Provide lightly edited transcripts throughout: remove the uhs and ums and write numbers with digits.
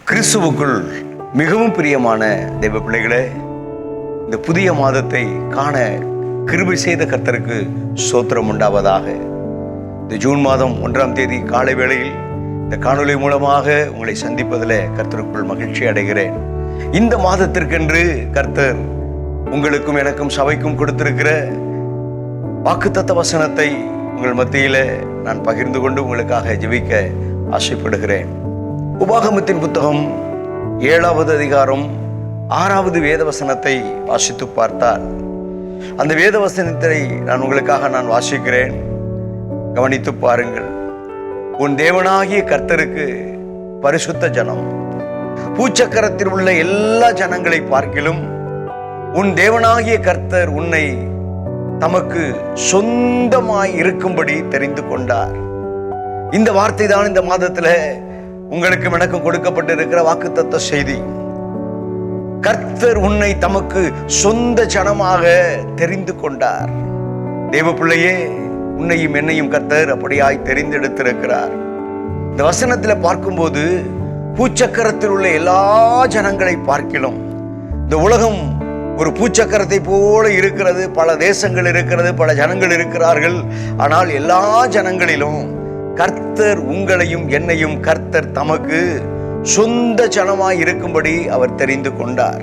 கிறிஸ்துவுக்குள் மிகவும் பிரியமான தெய்வ பிள்ளைகளே, இந்த புதிய மாதத்தை காண கிருபை செய்த கர்த்தருக்கு ஸ்தோத்திரம் உண்டாவதாக. இந்த ஜூன் மாதம் 1ஆம் தேதி காலை வேளையில் இந்த காணொளி மூலமாக உங்களை சந்திப்பதில் கர்த்தருக்குள் மகிழ்ச்சி அடைகிறேன். இந்த மாதத்திற்கென்று கர்த்தர் உங்களுக்கும் எனக்கும் சபைக்கும் கொடுத்திருக்கிற வாக்குத்தத்த வசனத்தை உங்கள் மத்தியில் நான் பகிர்ந்து கொண்டு உங்களுக்காக ஜெபிக்க ஆசைப்படுகிறேன். உபாகமத்தின் புத்தகம் 7வது அதிகாரம் 6வது வேதவசனத்தை வாசித்து பார்த்தால், அந்த வேதவசனத்தை நான் உங்களுக்காக வாசிக்கிறேன். கவனித்து பாருங்கள். உன் தேவனாகிய கர்த்தருக்கு பரிசுத்த ஜனம், பூச்சக்கரத்தில் உள்ள எல்லா ஜனங்களை பார்க்கிலும் உன் தேவனாகிய கர்த்தர் உன்னை தமக்கு சொந்தமாய் இருக்கும்படி தெரிந்து கொண்டார். இந்த வார்த்தை தான் இந்த மாதத்தில் உங்களுக்கும் எனக்கும் கொடுக்கப்பட்டிருக்கிற வாக்குத்தத்த செய்தி. கர்த்தர் உன்னை தமக்கு சொந்த ஜனமாக தெரிந்து கொண்டார். தேவ பிள்ளையே, உன்னையும் என்னையும் கர்த்தர் அப்படியாய் தெரிந்தெடுத்திருக்கிறார். இந்த வசனத்தில் பார்க்கும்போது பூச்சக்கரத்தில் உள்ள எல்லா ஜனங்களை பார்க்கிலும், இந்த உலகம் ஒரு பூச்சக்கரத்தை போல இருக்கிறது. பல தேசங்கள் இருக்கிறது, பல ஜனங்கள் இருக்கிறார்கள். ஆனால் எல்லா ஜனங்களிலும் கர்த்தர் உங்களையும் என்னையும் கர்த்தர் தமக்கு சொந்த ஜனமாய் இருக்கும்படி அவர் தெரிந்து கொண்டார்.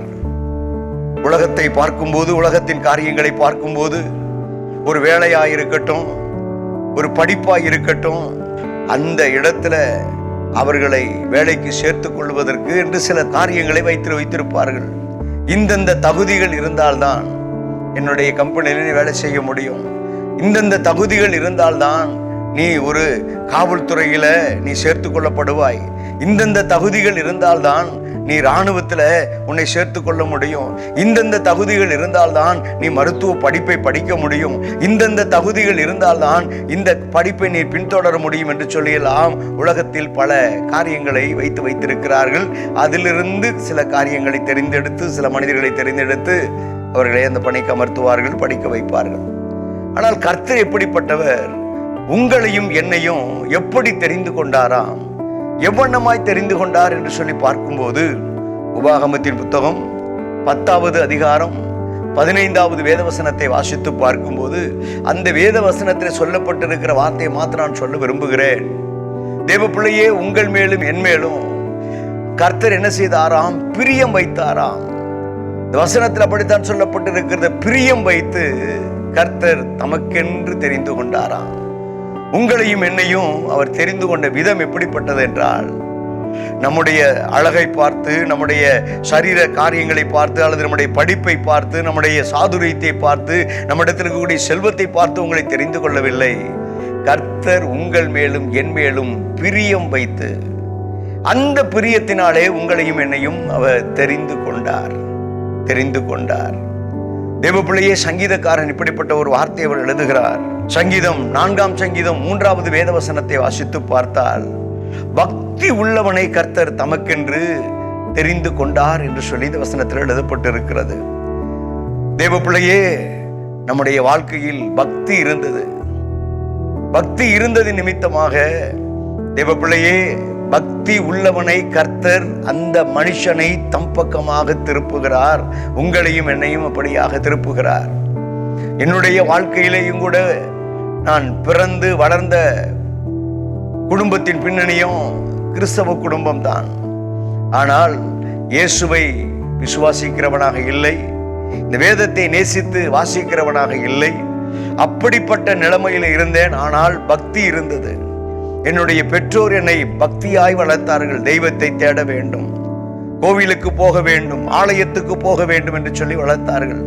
உலகத்தை பார்க்கும்போது, உலகத்தின் காரியங்களை பார்க்கும்போது, ஒரு வேலையாயிருக்கட்டும், ஒரு படிப்பாயிருக்கட்டும், அந்த இடத்துல அவர்களை வேலைக்கு சேர்த்துக் கொள்வதற்கு என்று சில காரியங்களை வைத்திருப்பார்கள். இந்தந்த தகுதிகள் இருந்தால்தான் என்னுடைய கம்பெனியில் வேலை செய்ய முடியும், இந்தந்த தகுதிகள் இருந்தால்தான் நீ ஒரு காவல்துறையில நீ சேர்த்து கொள்ளப்படுவாய், இந்தந்த தகுதிகள் இருந்தால்தான் நீ இராணுவத்தில் உன்னை சேர்த்து கொள்ள முடியும், இந்தந்த தகுதிகள் இருந்தால்தான் நீ மருத்துவ படிப்பை படிக்க முடியும், இந்தந்த தகுதிகள் இருந்தால்தான் இந்த படிப்பை நீ பின்தொடர முடியும் என்று சொல்லியெல்லாம் உலகத்தில் பல காரியங்களை வைத்திருக்கிறார்கள். அதிலிருந்து சில காரியங்களை தெரிந்தெடுத்து, சில மனிதர்களை தெரிந்தெடுத்து அவர்களை அந்த பணிக்கு அமர்த்துவார்கள், படிக்க வைப்பார்கள். ஆனால் கர்த்தர் எப்படிப்பட்டவர்? உங்களையும் என்னையும் எப்படி தெரிந்து கொண்டாராம், எவ்வண்ணமாய் தெரிந்து கொண்டார் என்று சொல்லி பார்க்கும்போது, உபாகமத்தின் புத்தகம் 10வது அதிகாரம் 15வது வேதவசனத்தை வாசித்து பார்க்கும்போது, அந்த வேதவசனத்தில் சொல்லப்பட்டிருக்கிற வார்த்தையை மாத்திரம் நான் சொல்ல விரும்புகிறேன். தேவ பிள்ளையே, உங்கள் மேலும் என் மேலும் கர்த்தர் என்ன செய்தாராம்? பிரியம் வைத்தாராம். இந்த வசனத்தில் அப்படித்தான் சொல்லப்பட்டிருக்கிறது. பிரியம் வைத்து கர்த்தர் தமக்கென்று தெரிந்து கொண்டாராம். உங்களையும் என்னையும் அவர் தெரிந்து கொண்ட விதம் எப்படிப்பட்டது என்றால், நம்முடைய அழகை பார்த்து, நம்முடைய சரீர காரியங்களை பார்த்து, அல்லது நம்முடைய படிப்பை பார்த்து, நம்முடைய சாதுரியத்தை பார்த்து, நம்மிடத்தில் இருக்கக்கூடிய செல்வத்தை பார்த்து உங்களை தெரிந்து கொள்ளவில்லை. கர்த்தர் உங்கள் மேலும் என் மேலும் பிரியம் வைத்து, அந்த பிரியத்தினாலே உங்களையும் என்னையும் அவர் தெரிந்து கொண்டார். தேவ பிள்ளையே, சங்கீதக்காரன் இப்படிப்பட்ட ஒரு வார்த்தையை அவர் எழுதுகிறார். சங்கீதம் 4ஆம் சங்கீதம் 3வது வேதவசனத்தை வாசித்து பார்த்தால், பக்தி உள்ளவனை கர்த்தர் தமக்கென்று தெரிந்து கொண்டார் என்று சொல்லி இந்த வசனத்தில் எழுதப்பட்டிருக்கிறது. தேவ பிள்ளையே, நம்முடைய வாழ்க்கையில் பக்தி இருந்தது நிமித்தமாக தேவ பிள்ளையே, பக்தி உள்ளவனை கர்த்தர் அந்த மனுஷனை தம் பக்கமாக திருப்புகிறார். உங்களையும் என்னையும் அப்படியாக திருப்புகிறார். என்னுடைய வாழ்க்கையிலேயும் கூட நான் பிறந்து வளர்ந்த குடும்பத்தின் பின்னணியும் கிறிஸ்தவ குடும்பம் தான். ஆனால் இயேசுவை விசுவாசிக்கிறவனாக இல்லை, இந்த வேதத்தை நேசித்து வாசிக்கிறவனாக இல்லை. அப்படிப்பட்ட நிலைமையில் இருந்தேன். ஆனால் பக்தி இருந்தது. என்னுடைய பெற்றோர் என்னை பக்தியாய் வளர்த்தார்கள். தெய்வத்தை தேட வேண்டும், கோவிலுக்கு போக வேண்டும், ஆலயத்துக்கு போக வேண்டும் என்று சொல்லி வளர்த்தார்கள்.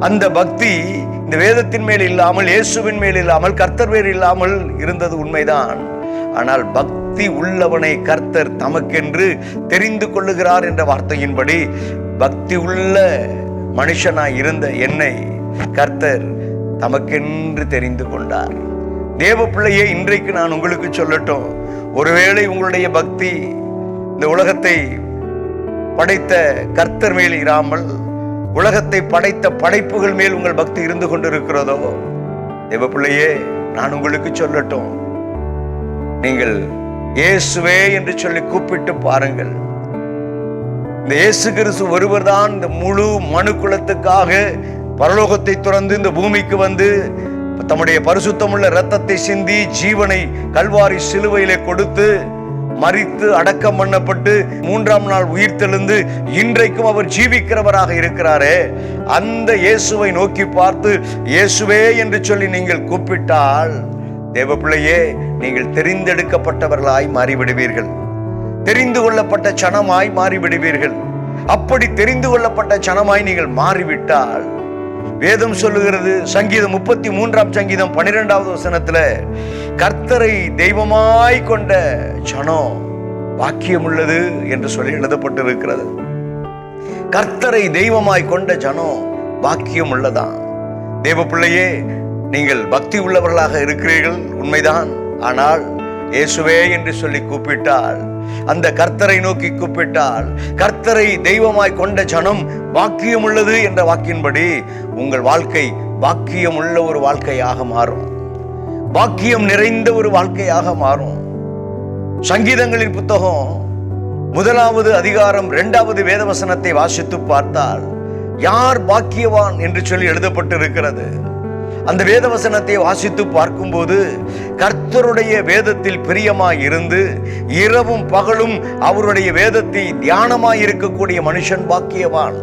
அந்த பக்தி இந்த வேதத்தின் மேல் இல்லாமல், இயேசுவின் மேல் இல்லாமல், கர்த்தர் மேல் இல்லாமல் இருந்தது உண்மைதான். ஆனால் பக்தி உள்ளவனை கர்த்தர் தமக்கென்று தெரிந்து கொள்ளுகிறார் என்ற வார்த்தையின்படி, பக்தி உள்ள மனுஷனாய் இருந்த என்னை கர்த்தர் தமக்கென்று தெரிந்து கொண்டார். தேவ பிள்ளையே, இன்றைக்கு நான் உங்களுக்கு சொல்லட்டும், ஒருவேளை உங்களுடைய பக்தி இந்த உலகத்தை படைத்த கர்த்தர் மேல் இராமல், உலகத்தை படைத்த படைப்புகள் மேல் உங்கள் பக்தி இருந்து கொண்டிருக்கிறதோ, தேவ பிள்ளையே, நான் உங்களுக்கு சொல்லட்டும், நீங்கள் இயேசுவே என்று சொல்லி கூப்பிட்டு பாருங்கள். இந்த இயேசு கிறிஸ்து ஒருவர் தான் இந்த முழு மனு குலத்துக்காக பரலோகத்தை துறந்து இந்த பூமிக்கு வந்து தம்முடைய பரிசுத்தமுள்ள இரத்தத்தை சிந்தி ஜீவனை கல்வாரி சிலுவையிலே கொடுத்து மரித்து அடக்கம் பண்ணப்பட்டு 3ஆம் நாள் உயிர்த்தெழுந்து இன்றைக்கும் அவர் ஜீவிக்கிறவராக இருக்கிறாரே, அந்த இயேசுவை நோக்கி பார்த்து இயேசுவே என்று சொல்லி நீங்கள் கூப்பிட்டால் தேவ பிள்ளையே, நீங்கள் தெரிந்தெடுக்கப்பட்டவர்களாய் மாறிவிடுவீர்கள். தெரிந்து கொள்ளப்பட்ட சனமாய் மாறிவிடுவீர்கள். அப்படி தெரிந்து கொள்ளப்பட்ட சனமாய் நீங்கள் மாறிவிட்டால் வேதம் சொல்லுகிறது, சங்கீதம் 33ஆம் சங்கீதம் 12வது வசனத்துல, கர்த்தரை தெய்வமாய் கொண்ட ஜனம் பாக்கியம் உள்ளது என்று சொல்லி எழுதப்பட்டிருக்கிறது. கர்த்தரை தெய்வமாய் கொண்ட ஜனம் பாக்கியம் உள்ளதான். தேவ பிள்ளையே, நீங்கள் பக்தி உள்ளவர்களாக இருக்கிறீர்கள், உண்மைதான். ஆனால் இயேசுவே என்று சொல்லி கூப்பிட்டால், அந்த கர்த்தரை நோக்கி கூப்பிட்டால், கர்த்தரை தெய்வமாய் கொண்ட ஜனம் பாக்கியம் உள்ளது என்ற வாக்கின்படி உங்கள் வாழ்க்கை பாக்கியம் உள்ள ஒரு வாழ்க்கையாக மாறும். பாக்கியம் நிறைந்த ஒரு வாழ்க்கையாக மாறும். சங்கீதங்களின் புத்தகம் 1வது அதிகாரம் 2வது வேதவசனத்தை வாசித்து பார்த்தால், யார் பாக்கியவான் என்று சொல்லி எழுதப்பட்டிருக்கிறது. அந்த வேதவசனத்தை வாசித்து பார்க்கும்போது, கர்த்தருடைய வேதத்தில் பிரியமாய் இருந்து இரவும் பகலும் அவருடைய வேதத்தை தியானமாய் இருக்கக்கூடிய மனுஷன் பாக்கியவான்.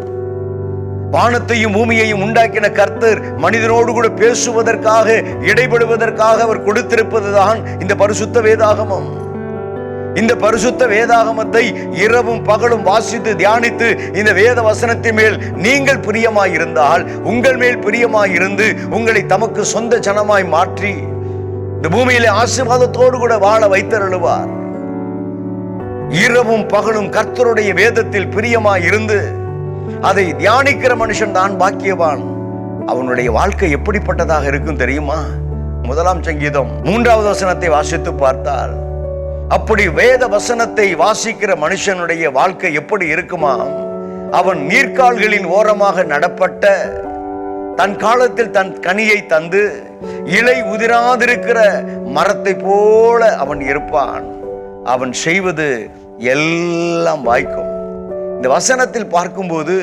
வானத்தையும் பூமியையும் உண்டாக்கின கர்த்தர் மனிதனோடு கூட பேசுவதற்காக, இடைபடுவதற்காக அவர் கொடுத்திருப்பதுதான் இந்த பரிசுத்த வேதாகமம். இந்த பரிசுத்த வேதாகமத்தை இரவும் பகலும் வாசித்து தியானித்து இந்த வேத வசனத்தின் மேல் நீங்கள் பிரியமாய் இருந்தால், உங்கள் மேல் பிரியமாய் இருந்து உங்களை தமக்கு சொந்த ஜனமாய் மாற்றி இந்த பூமியிலே ஆசீர்வாதத்தோடு கூட வாழ வைத்தருளுவார். இரவும் பகலும் கர்த்தருடைய வேதத்தில் பிரியமாய் இருந்து அதை தியானிக்கிற மனுஷன் தான் பாக்கியவான். அவனுடைய வாழ்க்கை எப்படிப்பட்டதாக இருக்கும் தெரியுமா? 1ஆம் சங்கீதம் 3வது வசனத்தை வாசித்து பார்த்தால், அப்படி வேத வசனத்தை வாசிக்கிற மனுஷனுடைய வாழ்க்கை எப்படி இருக்குமா? அவன் நீர்க்கால்களின் ஓரமாக நடப்பட்ட, தன் காலத்தில் தன் கனியை தந்து இலை உதிராதிருக்கிற மரத்தை போல அவன் இருப்பான். அவன் செய்வது எல்லாம் வாய்க்கும். இந்த வசனத்தில் பார்க்கும்போது,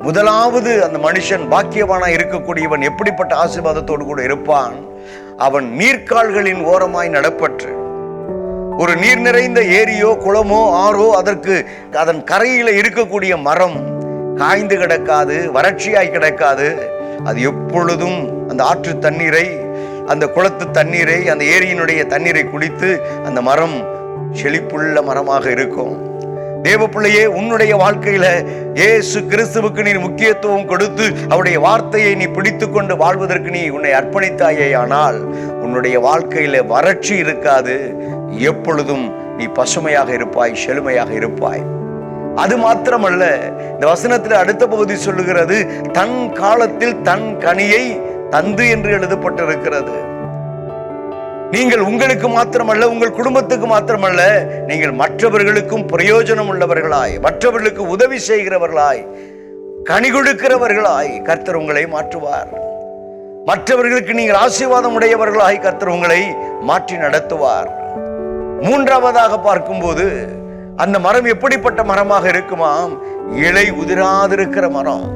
முதலாவது அந்த மனுஷன் பாக்கியவானா இருக்கக்கூடியவன் எப்படிப்பட்ட ஆசீர்வாதத்தோடு கூட இருப்பான்? அவன் நீர்க்கால்களின் ஓரமாய் நடப்பற்று, ஒரு நீர் நிறைந்த ஏரியோ குளமோ ஆறோ அதன் கரையில இருக்கக்கூடிய மரம் காய்ந்து கிடக்காது, வறட்சியாய் கிடக்காது. அது எப்பொழுதும் அந்த ஆற்று தண்ணீரை, அந்த குளத்து தண்ணீரை, அந்த ஏரியினுடைய தண்ணீரை குடித்து அந்த மரம் செழிப்புள்ள மரமாக இருக்கும். தேவ பிள்ளையே, உன்னுடைய வாழ்க்கையில இயேசு கிறிஸ்துவுக்கு நீ முக்கியத்துவம் கொடுத்து அவருடைய வார்த்தையை நீ பிடித்து கொண்டு வாழ்வதற்கு நீ உன்னை அர்ப்பணித்தாயே, ஆனால் உன்னுடைய வாழ்க்கையில வறட்சி இருக்காது. எப்பொழுதும் நீ பசுமையாக இருப்பாய், செழுமையாக இருப்பாய். அது மாத்திரமல்ல, இந்த வசனத்தில் அடுத்த பகுதி சொல்லுகிறது, தன் காலத்தில் தன் கனியை தந்து என்று எழுதப்பட்டிருக்கிறது. நீங்கள் உங்களுக்கு மாத்திரமல்ல, உங்கள் குடும்பத்துக்கு மாத்திரமல்ல, நீங்கள் மற்றவர்களுக்கும் பிரயோஜனம் உள்ளவர்களாய், மற்றவர்களுக்கு உதவி செய்கிறவர்களாய், கனி கொடுக்கிறவர்களாய் கர்த்தர் உங்களை மாற்றுவார். மற்றவர்களுக்கு நீங்கள் ஆசீர்வாதம் உடையவர்களாய் கர்த்தர் உங்களை மாற்றி நடத்துவார். 3வதாக பார்க்கும்போது, அந்த மரம் எப்படிப்பட்ட மரமாக இருக்குமாம்? இலை உதிராதிருக்கிற மரம்.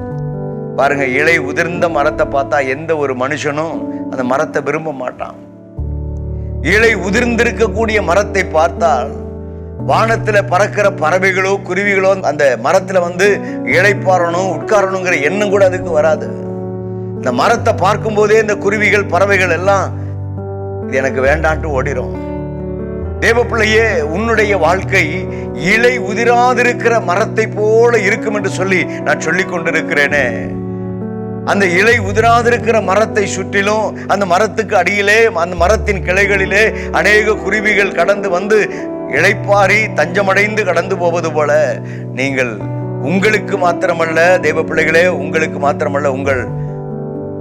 பாருங்க, இலை உதிர்ந்த மரத்தை பார்த்தா எந்த ஒரு மனுஷனும் அந்த மரத்தை விரும்ப மாட்டான். இலை உதிர்ந்திருக்கக்கூடிய மரத்தை பார்த்தால், வானத்துல பறக்கிற பறவைகளோ குருவிகளோ அந்த மரத்துல வந்து இளைப்பாறணும், உட்காரணுங்கிற எண்ணம் கூட அதுக்கு வராது. இந்த மரத்தை பார்க்கும் போதே இந்த குருவிகள் பறவைகள் எல்லாம் இது எனக்கு வேண்டான்ட்டு ஓடிடும். தேவ பிள்ளையே, உன்னுடைய வாழ்க்கை இலை உதிராதிருக்கிற மரத்தை போல இருக்கும் என்று சொல்லி நான் சொல்லிக் கொண்டிருக்கிறேனே. அந்த இலை உதிராதிருக்கிற மரத்தை சுற்றிலும், அந்த மரத்துக்கு அடியிலே, அந்த மரத்தின் கிளைகளிலே அநேக குருவிகள் கடந்து வந்து இளைப்பாரி தஞ்சமடைந்து கடந்து போவது போல, நீங்கள் உங்களுக்கு மாத்திரமல்ல தேவ பிள்ளைகளே, உங்களுக்கு மாத்திரமல்ல, உங்கள்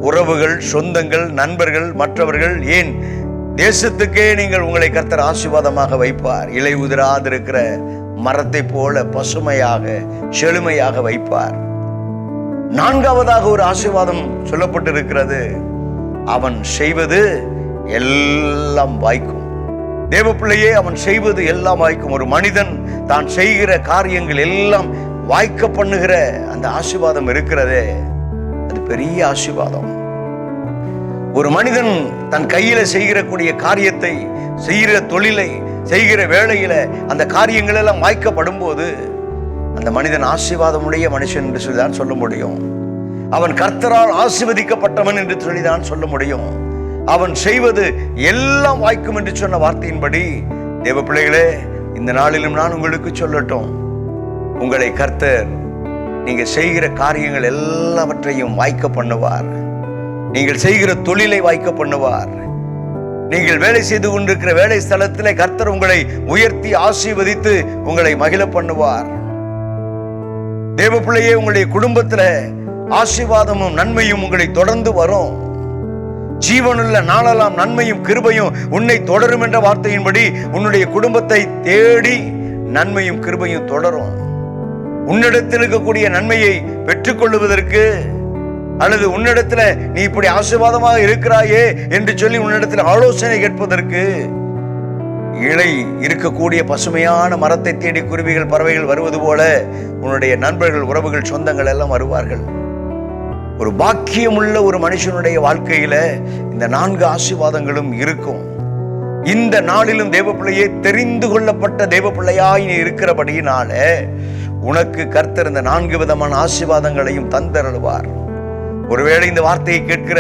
உறவுகள், சொந்தங்கள், நண்பர்கள், மற்றவர்கள், ஏன் தேசத்துக்கே நீங்கள் உங்களை கர்த்தர் ஆசீர்வாதமாக வைப்பார். இலை உதிராதிருக்கிற மரத்தை போல பசுமையாக செழுமையாக வைப்பார். 4வதாக ஒரு ஆசீர்வாதம் சொல்லப்பட்டிருக்கிறது, அவன் செய்வது எல்லாம் வாய்க்கும். தேவ பிள்ளையே, அவன் செய்வது எல்லாம் வாய்க்கும். ஒரு மனிதன் தான் செய்கிற காரியங்கள் எல்லாம் வாய்க்க பண்ணுகிற அந்த ஆசீர்வாதம் இருக்கிறதே, அது பெரிய ஆசீர்வாதம். ஒரு மனிதன் தன் கையில செய்கிறக்கூடிய காரியத்தை, செய்கிற தொழிலை, செய்கிற வேளையில அந்த காரியங்கள் எல்லாம் வாய்க்கப்படும் போது அந்த மனிதன் ஆசீர்வாதமுடைய மனுஷன் என்று சொல்லிதான் சொல்ல முடியும். அவன் கர்த்தரால் ஆசீர்வதிக்கப்பட்டவன் என்று சொல்லிதான் சொல்ல முடியும். அவன் செய்வது எல்லாம் வாய்க்கும் என்று சொன்ன வார்த்தையின்படி தேவ பிள்ளைகளே, இந்த நாளிலும் நான் உங்களுக்கு சொல்லட்டும், உங்களை கர்த்தர் நீங்க செய்கிற காரியங்கள் எல்லாவற்றையும் வாய்க்க பண்ணுவார். நீங்கள் செய்கிற தொழிலை வாய்க்க பண்ணுவார். நீங்கள் வேலை செய்து கொண்டிருக்கிற வேலை ஸ்தலத்திலே கர்த்தர் உங்களை உயர்த்தி ஆசீர்வதித்து உங்களை மகிழ பண்ணுவார். தேவ பிள்ளையே, உங்களுடைய குடும்பத்தில் ஆசீர்வாதமும் நன்மையும் உங்களை தொடர்ந்து வரும். ஜீவனுள்ள நாளெல்லாம் நன்மையும் கிருபையும் உன்னை தொடரும் என்ற வார்த்தையின்படி உன்னுடைய குடும்பத்தை தேடி நன்மையும் கிருபையும் தொடரும். உன்னிடத்தில் இருக்கக்கூடிய நன்மையை பெற்றுக்கொள்வதற்கு, அல்லது உன்னிடத்துல நீ இப்படி ஆசீர்வாதமாக இருக்கிறாயே என்று சொல்லி உன்னிடத்தில் ஆலோசனை கேட்பதற்கு, இலை இருக்கக்கூடிய பசுமையான மரத்தை தேடி குருவிகள் பறவைகள் வருவது போல உன்னுடைய நண்பர்கள், உறவுகள், சொந்தங்கள் எல்லாம் வருவார்கள். ஒரு பாக்கியமுள்ள ஒரு மனுஷனுடைய வாழ்க்கையில இந்த 4 ஆசீர்வாதங்களும் இருக்கும். இந்த நாளிலும் தேவ பிள்ளையே, தெரிந்து கொள்ளப்பட்ட தேவ பிள்ளையாய் நீ இருக்கிறபடியினால உனக்கு கர்த்தர் இந்த 4 விதமான ஆசீர்வாதங்களையும் தந்தருள்வார். ஒருவேளை இந்த வார்த்தையை கேட்கிற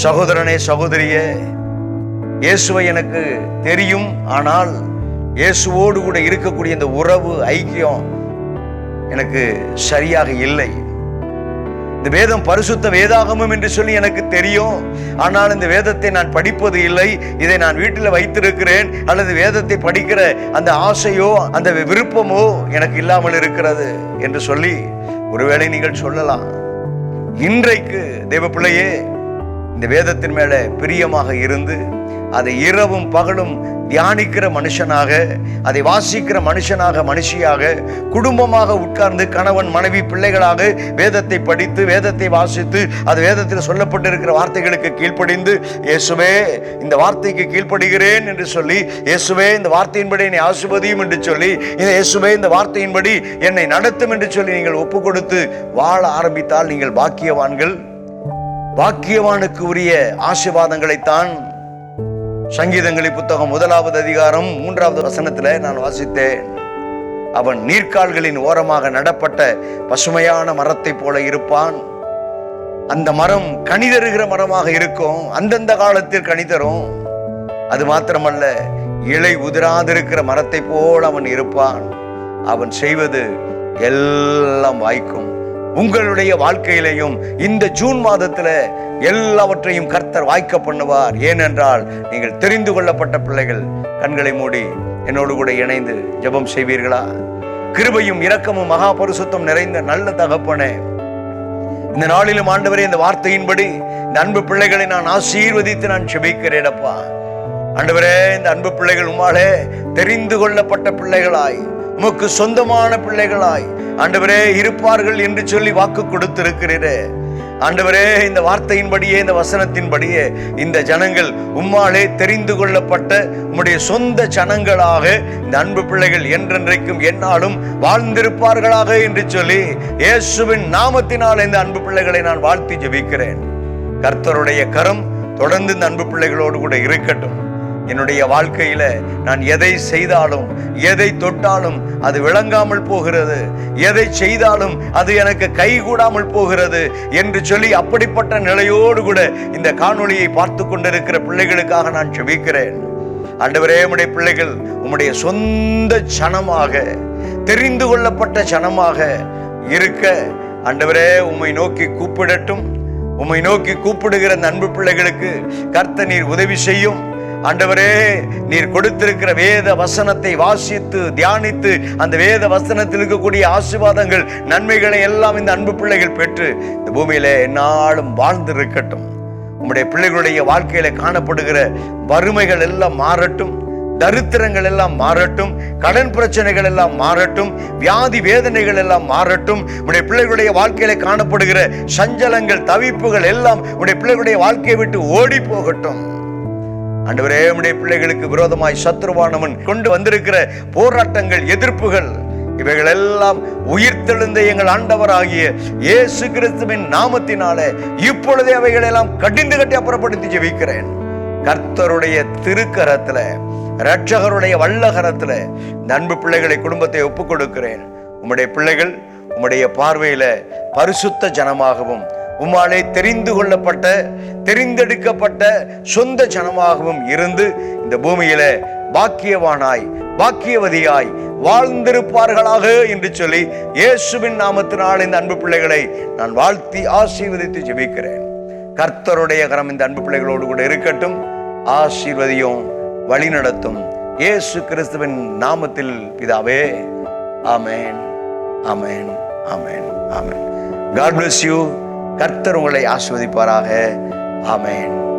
சகோதரனே, சகோதரியே, இயேசுவை எனக்கு தெரியும், ஆனால் இயேசுவோடு கூட இருக்கக்கூடிய இந்த உறவு, ஐக்கியம் எனக்கு சரியாக இல்லை. இந்த வேதம் பரிசுத்த வேதாகமம் என்று சொல்லி எனக்கு தெரியும், ஆனால் இந்த வேதத்தை நான் படிப்பது இல்லை. இதை நான் வீட்டில் வைத்திருக்கிறேன், அல்லது வேதத்தை படிக்கிற அந்த ஆசையோ அந்த விருப்பமோ எனக்கு இல்லாமல் இருக்கிறது என்று சொல்லி ஒருவேளை நீங்கள் சொல்லலாம். இன்றைக்கு தேவ பிள்ளையே, இந்த வேதத்தின் மேல பிரியமாக இருந்து அதை இரவும் பகலும் தியானிக்கிற மனுஷனாக, அதை வாசிக்கிற மனுஷனாக, மனுஷியாக, குடும்பமாக உட்கார்ந்து கணவன் மனைவி பிள்ளைகளாக வேதத்தை படித்து, வேதத்தை வாசித்து, அது வேதத்தில் சொல்லப்பட்டிருக்கிற வார்த்தைகளுக்கு கீழ்ப்படிந்து, இயேசுவே இந்த வார்த்தைக்கு கீழ்ப்படுகிறேன் என்று சொல்லி, இயேசுவே இந்த வார்த்தையின்படி என்னை ஆசீர்வதியும் என்று சொல்லி, இயேசுவே இந்த வார்த்தையின்படி என்னை நடத்தும் என்று சொல்லி நீங்கள் ஒப்பு கொடுத்து வாழ ஆரம்பித்தால் நீங்கள் பாக்கியவான்கள். பாக்கியவானுக்கு உரிய ஆசீர்வாதங்களைத்தான் சங்கீதங்களின் புத்தகம் 1வது அதிகாரம் 3வது வசனத்துல நான் வாசித்தேன். அவன் நீர்க்கால்களின் ஓரமாக நடப்பட்ட பசுமையான மரத்தை போல இருப்பான். அந்த மரம் கனி தருகிற மரமாக இருக்கும், அந்தந்த காலத்தில் கனி தரும். அது மாத்திரமல்ல, இலை உதிராதிருக்கிற மரத்தை போல் அவன் இருப்பான். அவன் செய்வது எல்லாம் வாய்க்கும். உங்களுடைய வாழ்க்கையிலையும் இந்த ஜூன் மாதத்துல எல்லாவற்றையும் கர்த்தர் வாய்க்க பண்ணுவார். ஏனென்றால் நீங்கள் தெரிந்து கொள்ளப்பட்ட பிள்ளைகள். கண்களை மூடி என்னோடு கூட இணைந்து ஜெபம் செய்வீர்களா? கிருபையும் இரக்கமும் மகா பரிசுத்தம் நிறைந்த நல்ல தகப்பனே, இந்த நாளிலும் ஆண்டவரே, இந்த வார்த்தையின்படி இந்த அன்பு பிள்ளைகளை நான் ஆசீர்வதித்து நான் ஜெபிக்கிறேனப்பா. ஆண்டவரே, இந்த அன்பு பிள்ளைகள் உம்மாலே தெரிந்து கொள்ளப்பட்ட பிள்ளைகளாய், உமக்கு சொந்தமான பிள்ளைகளாய் ஆண்டவரே இருப்பார்கள் என்று சொல்லி வாக்கு கொடுத்திருக்கிறீரே. ஆண்டவரே, இந்த வார்த்தையின்படியே, இந்த வசனத்தின்படியே இந்த ஜனங்கள் உம்மாலே தெரிந்து கொள்ளப்பட்ட உம்முடைய சொந்த ஜனங்களாக இந்த அன்பு பிள்ளைகள் என்றென்றைக்கும் என்னாலும் வாழ்ந்திருப்பார்களாக என்று சொல்லி இயேசுவின் நாமத்தினால் இந்த அன்பு பிள்ளைகளை நான் வாழ்த்தி ஜெபிக்கிறேன். கர்த்தருடைய கரம் தொடர்ந்து இந்த அன்பு பிள்ளைகளோடு கூட இருக்கட்டும். என்னுடைய வாழ்க்கையில நான் எதை செய்தாலும், எதை தொட்டாலும் அது விளங்காமல் போகிறது, எதை செய்தாலும் அது எனக்கு கைகூடாமல் போகிறது என்று சொல்லி அப்படிப்பட்ட நிலையோடு கூட இந்த காணொளியை பார்த்து கொண்டிருக்கிற பிள்ளைகளுக்காக நான் ஜெபிக்கிறேன். ஆண்டவரே, உம்முடைய பிள்ளைகள் உம்முடைய சொந்த ஜனமாக, தெரிந்து கொள்ளப்பட்ட ஜனமாக இருக்க ஆண்டவரே உம்மை நோக்கி கூப்பிடட்டும். உம்மை நோக்கி கூப்பிடுகிற அன்பு பிள்ளைகளுக்கு கர்த்தர் நீர் உதவி செய்யும். ஆண்டவரே, நீர் கொடுத்திருக்கிற வேத வசனத்தை வாசித்து தியானித்து அந்த வேத வசனத்தில் இருக்கக்கூடிய ஆசீர்வாதங்கள், நன்மைகளை எல்லாம் இந்த அன்பு பிள்ளைகள் பெற்று இந்த பூமியில எந்நாளும் வாழ்ந்திருக்கட்டும். உம்முடைய பிள்ளைகளுடைய வாழ்க்கையில காணப்படுகிற வறுமைகள் எல்லாம் மாறட்டும், தரித்திரங்கள் எல்லாம் மாறட்டும், கடன் பிரச்சனைகள் எல்லாம் மாறட்டும், வியாதி வேதனைகள் எல்லாம் மாறட்டும். உடைய பிள்ளைகளுடைய வாழ்க்கையில காணப்படுகிற சஞ்சலங்கள், தவிப்புகள் எல்லாம் உடைய பிள்ளைகளுடைய வாழ்க்கையை விட்டு ஓடி போகட்டும். ஆண்டவரே, உம்முடைய பிள்ளைகளுக்கு விரோதமாய் சத்துருவானவன் கொண்டு வந்திருக்கிற போராட்டங்கள், எதிர்ப்புகள், இவைகள் எல்லாம் உயிர்த்தெழுந்த எங்கள் ஆண்டவராகிய இயேசு கிறிஸ்துவின் நாமத்தினாலே இப்பொழுதே அவைகள் எல்லாம் கடிந்து கட்டி அப்புறப்படுத்தி ஜெபிக்கிறேன். கர்த்தருடைய திருக்கரத்துல, இரட்சகருடைய வல்லகரத்துல இந்த அன்பு பிள்ளைகளை, குடும்பத்தை ஒப்புக் கொடுக்கிறேன். உம்முடைய பிள்ளைகள் உம்முடைய பார்வையில பரிசுத்த ஜனமாகவும், உம்மாலே தெரிந்து கொள்ளப்பட்ட, தெரிந்தெடுக்கப்பட்ட சொந்த ஜனமாகவும் இருந்து இந்த பூமியில பாக்கியவானாய், பாக்கியவதியாய் வாழ்ந்திருப்பார்களாக என்று சொல்லி இயேசுவின் நாமத்தினால் இந்த அன்பு பிள்ளைகளை நான் வாழ்த்தி ஆசீர்வதித்து ஜெபிக்கிறேன். கர்த்தருடைய கரம் இந்த அன்பு பிள்ளைகளோடு கூட இருக்கட்டும். ஆசீர்வதியும், வழி நடத்தும். இயேசு கிறிஸ்துவின் நாமத்தில் பிதாவே, ஆமென், ஆமென், ஆமென், ஆமென். God bless you. கர்த்தர் உங்களை ஆசீர்வதிப்பாராக. ஆமென்.